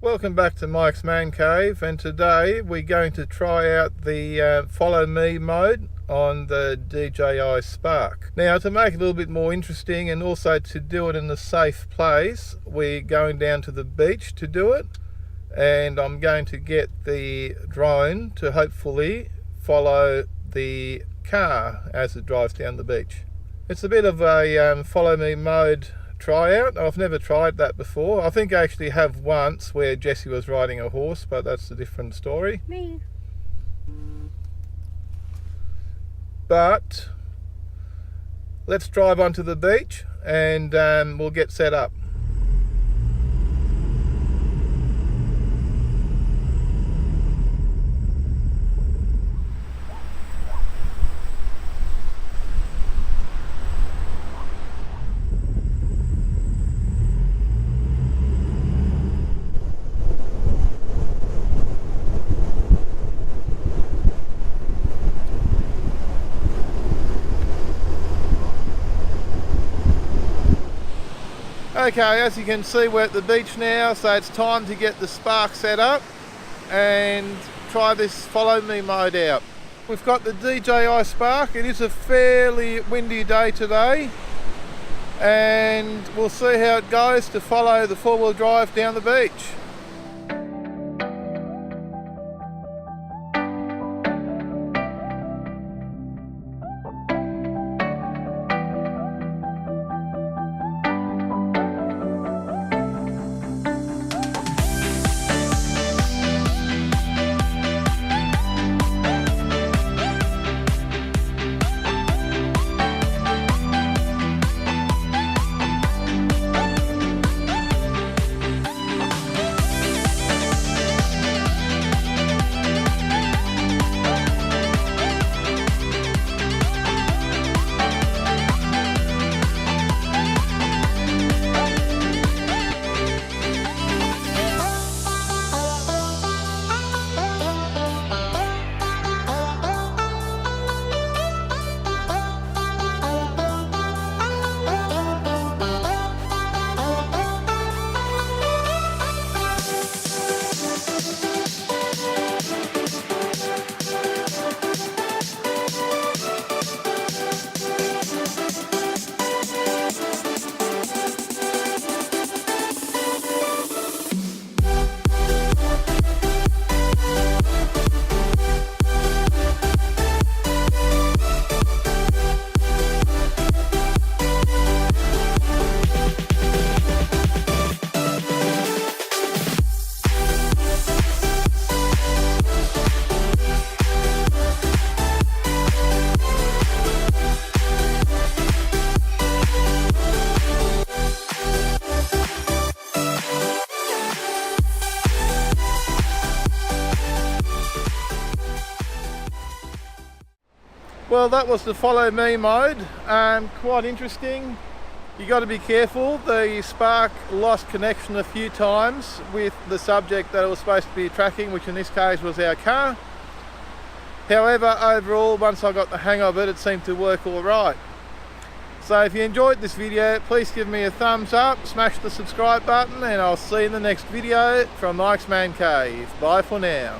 Welcome back to Mike's Man Cave, and today we're going to try out the follow me mode on the DJI Spark. Now, to make it a little bit more interesting and also to do it in a safe place, we're going down to the beach to do it, and I'm going to get the drone to hopefully follow the car as it drives down the beach. It's a bit of a follow me mode tryout. I've never tried that before. I think I actually have once where Jessie was riding a horse, but that's a different story. Me. But let's drive onto the beach and we'll get set up. Okay, as you can see, we're at the beach now, so it's time to get the Spark set up and try this follow me mode out. We've got the DJI Spark. It is a fairly windy day today, and we'll see how it goes to follow the four-wheel drive down the beach. Well, that was the follow me mode. Quite interesting. You got to be careful. The Spark lost connection a few times with the subject that it was supposed to be tracking, which in this case was our car. However, overall, once I got the hang of it, it seemed to work all right. So if you enjoyed this video, please give me a thumbs up, smash the subscribe button, and I'll see you in the next video from Mike's Man Cave. Bye for now.